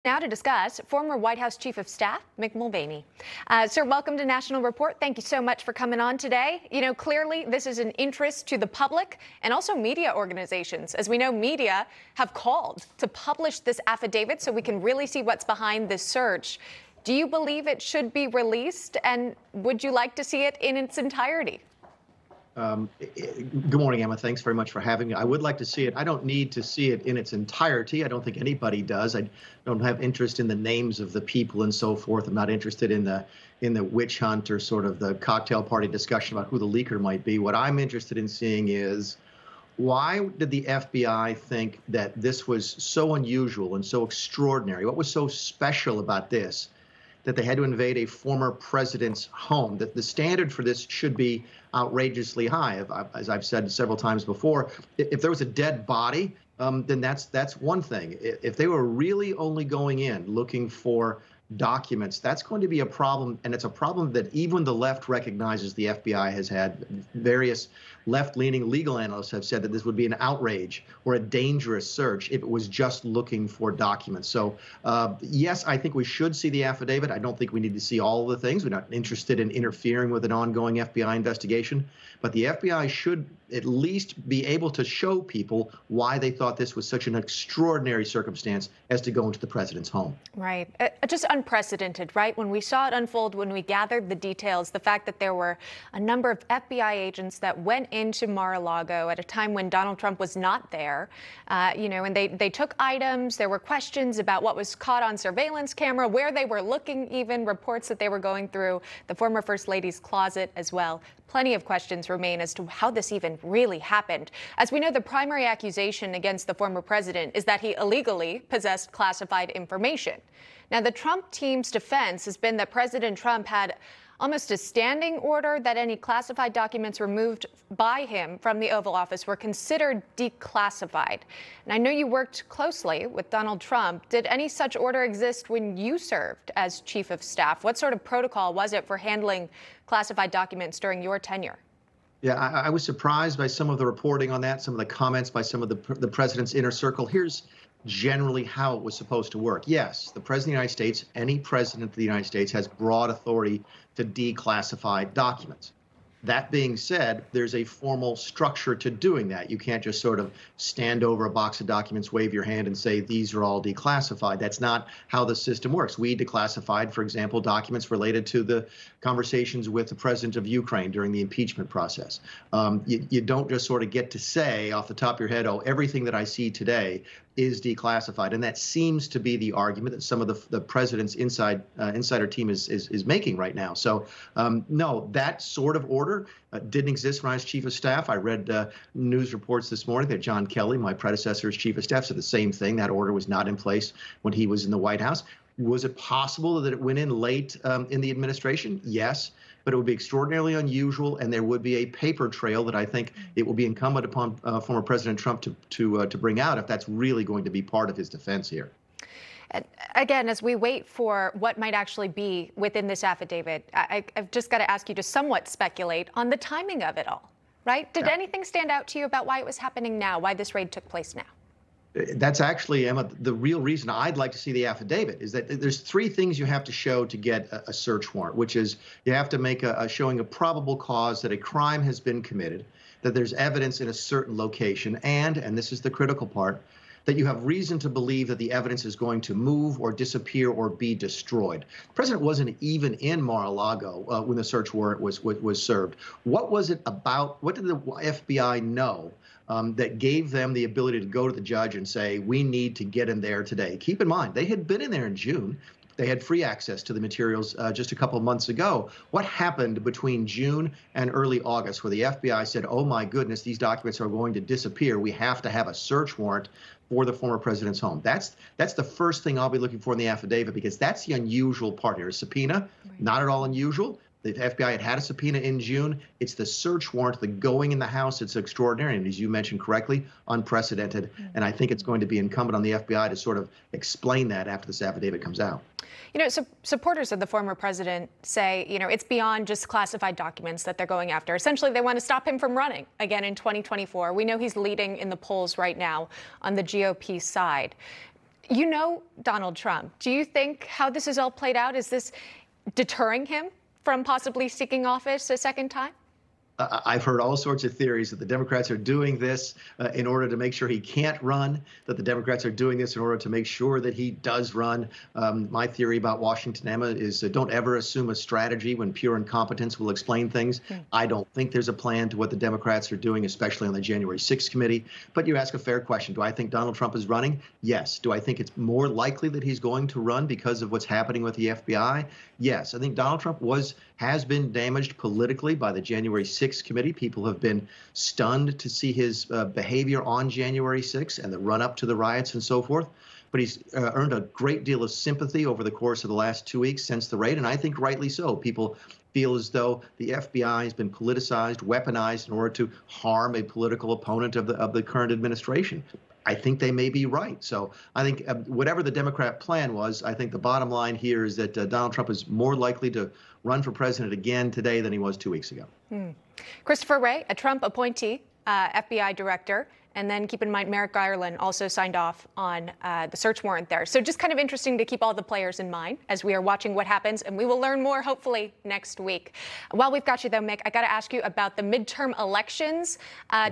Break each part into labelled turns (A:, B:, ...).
A: Now to discuss former White House Chief of Staff, Mick Mulvaney. Sir, welcome to National Report. Thank you so much for coming on today. You know, clearly this is an interest to the public and also media organizations. As we know, media have called to publish this affidavit so we can really see what's behind this search. Do you believe it should be released, and would you like to see it in its entirety?
B: Good morning, Emma. Thanks very much for having me. I would like to see it. I don't need to see it in its entirety. I don't think anybody does. I don't have interest in the names of the people and so forth. I'm not interested in the witch hunt or sort of the cocktail party discussion about who the leaker might be. What I'm interested in seeing is, why did the FBI think that this was so unusual and so extraordinary? What was so special about this that they had to invade a former president's home? That the standard for this should be outrageously high. As I've said several times before, if there was a dead body, then that's one thing. If they were really only going in looking for documents, that's going to be a problem, and it's a problem that even the left recognizes. The FBI has had various left-leaning legal analysts have said that this would be an outrage or a dangerous search if it was just looking for documents. So yes, I think we should see the affidavit. I don't think we need to see all of the things. We're not interested in interfering with an ongoing FBI investigation, but the FBI should at least be able to show people why they thought this was such an extraordinary circumstance as to go into the president's home.
A: Right. Just unprecedented, right? When we saw it unfold, when we gathered the details, the fact that there were a number of FBI agents that went into Mar-a-Lago at a time when Donald Trump was not there, and they took items. There were questions about what was caught on surveillance camera, where they were looking, even reports that they were going through the former First Lady's closet as well. Plenty of questions remain as to how this even really happened. As we know, the primary accusation against the former president is that he illegally possessed classified information. Now, the Trump team's defense has been that President Trump had almost a standing order that any classified documents removed by him from the Oval Office were considered declassified. And I know you worked closely with Donald Trump. Did any such order exist when you served as Chief of Staff? What sort of protocol was it for handling classified documents during your tenure?
B: Yeah, I was surprised by some of the reporting on that, some of the comments by some of the president's inner circle. Here's generally how it was supposed to work. Yes, the president of the United States, any president of the United States, has broad authority to declassify documents. That being said, there's a formal structure to doing that. You can't just sort of stand over a box of documents, wave your hand, and say, these are all declassified. That's not how the system works. We declassified, for example, documents related to the conversations with the president of Ukraine during the impeachment process. You don't just sort of get to say off the top of your head, oh, everything that I see today is declassified. And that seems to be the argument that some of the president's insider team is making right now. So no, that sort of order didn't exist when I was Chief of Staff. I read news reports this morning that John Kelly, my predecessor as Chief of Staff, said the same thing. That order was not in place when he was in the White House. Was it possible that it went in late in the administration? Yes, but it would be extraordinarily unusual, and there would be a paper trail that I think it will be incumbent upon former President Trump to bring out if that's really going to be part of his defense here.
A: Again, as we wait for what might actually be within this affidavit, I've just got to ask you to somewhat speculate on the timing of it all, right? Did anything stand out to you about why it was happening now, why this raid took place now?
B: That's actually, Emma, the real reason I'd like to see the affidavit is that there's three things you have to show to get a search warrant, which is you have to make a showing of probable cause that a crime has been committed, that there's evidence in a certain location, and this is the critical part, that you have reason to believe that the evidence is going to move or disappear or be destroyed. The president wasn't even in Mar-a-Lago when the search warrant was served. What was it about? What did the FBI know that gave them the ability to go to the judge and say, we need to get in there today? Keep in mind, they had been in there in June. They had free access to the materials just a couple of months ago. What happened between June and early August where the FBI said, oh, my goodness, these documents are going to disappear. We have to have a search warrant for the former president's home. That's the first thing I'll be looking for in the affidavit, because that's the unusual part here. A subpoena, not at all unusual. The FBI had a subpoena in June. It's the search warrant, the going in the house. It's extraordinary. And as you mentioned correctly, unprecedented. And I think it's going to be incumbent on the FBI to sort of explain that after this affidavit comes out.
A: You know, supporters of the former president say, it's beyond just classified documents that they're going after. Essentially, they want to stop him from running again in 2024. We know he's leading in the polls right now on the GOP side. You know Donald Trump. Do you think how this has all played out, is this deterring him from possibly seeking office a second time?
B: I've heard all sorts of theories that the Democrats are doing this in order to make sure he can't run, that the Democrats are doing this in order to make sure that he does run. My theory about Washington, Emma, is don't ever assume a strategy when pure incompetence will explain things. I don't think there's a plan to what the Democrats are doing, especially on the January 6th committee. But you ask a fair question. Do I think Donald Trump is running? Yes. Do I think it's more likely that he's going to run because of what's happening with the FBI? Yes. I think Donald Trump has been damaged politically by the January 6th committee. People have been stunned to see his behavior on January 6th and the run up to the riots and so forth. But he's earned a great deal of sympathy over the course of the last 2 weeks since the raid, and I think rightly so. People feel as though the FBI has been politicized, weaponized in order to harm a political opponent of the current administration. I think they may be right. So I think whatever the Democrat plan was, I think the bottom line here is that Donald Trump is more likely to run for president again today than he was 2 weeks ago.
A: Christopher Wray, a Trump appointee, FBI director. And then keep in mind, Merrick Garland also signed off on the search warrant there. So just kind of interesting to keep all the players in mind as we are watching what happens. And we will learn more, hopefully, next week. While we've got you, though, Mick, I got to ask you about the midterm elections.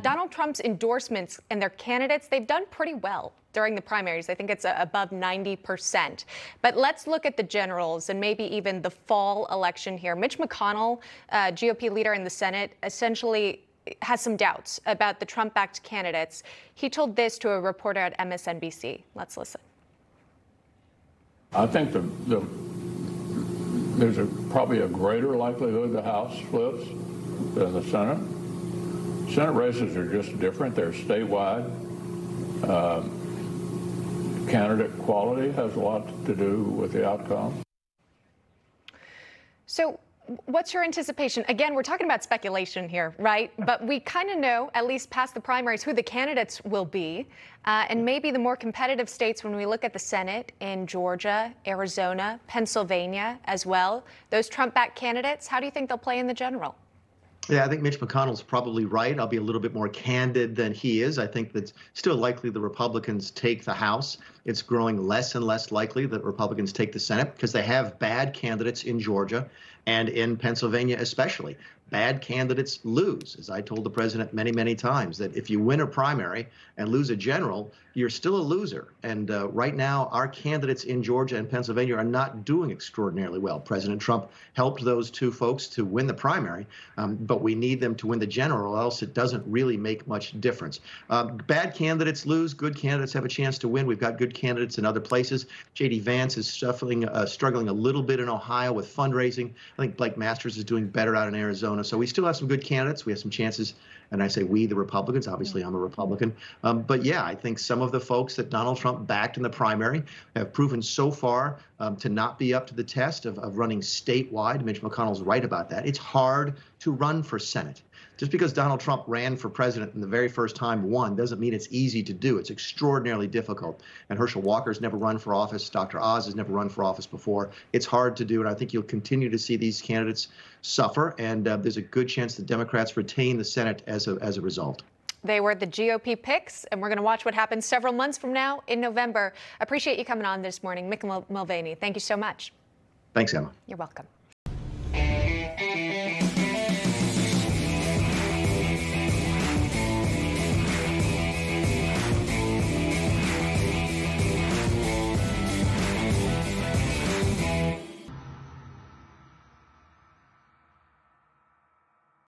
A: Donald Trump's endorsements and their candidates, they've done pretty well during the primaries. I think it's above 90%. But let's look at the generals and maybe even the fall election here. Mitch McConnell, GOP leader in the Senate, essentially has some doubts about the Trump-backed candidates. He told this to a reporter at MSNBC. Let's listen.
C: I think there's probably a greater likelihood the House flips than the Senate. Senate races are just different. They're statewide. Candidate quality has a lot to do with the outcome.
A: So what's your anticipation? Again, we're talking about speculation here, right? But we kind of know, at least past the primaries, who the candidates will be. And maybe the more competitive states, when we look at the Senate in Georgia, Arizona, Pennsylvania as well, those Trump-backed candidates, how do you think they'll play in the general?
B: Yeah, I think Mitch McConnell's probably right. I'll be a little bit more candid than he is. I think that's still likely the Republicans take the House. It's growing less and less likely that Republicans take the Senate because they have bad candidates in Georgia and in Pennsylvania especially. Bad candidates lose. As I told the president many, many times, that if you win a primary and lose a general, you're still a loser. And right now, our candidates in Georgia and Pennsylvania are not doing extraordinarily well. President Trump helped those two folks to win the primary, but we need them to win the general, or else it doesn't really make much difference. Bad candidates lose. Good candidates have a chance to win. We've got good candidates in other places. J.D. Vance is struggling a little bit in Ohio with fundraising. I think Blake Masters is doing better out in Arizona. So we still have some good candidates. We have some chances. And I say we, the Republicans. Obviously, I'm a Republican. But yeah, I think some of the folks that Donald Trump backed in the primary have proven so far to not be up to the test of running statewide. Mitch McConnell's right about that. It's hard to run for Senate. Just because Donald Trump ran for president and the very first time won doesn't mean it's easy to do. It's extraordinarily difficult. And Herschel Walker's never run for office. Dr. Oz has never run for office before. It's hard to do, and I think you'll continue to see these candidates suffer, and there's a good chance the Democrats retain the Senate as a result.
A: They were the GOP picks, and we're going to watch what happens several months from now in November. Appreciate you coming on this morning. Mick Mulvaney, thank you so much.
B: Thanks, Emma.
A: You're welcome.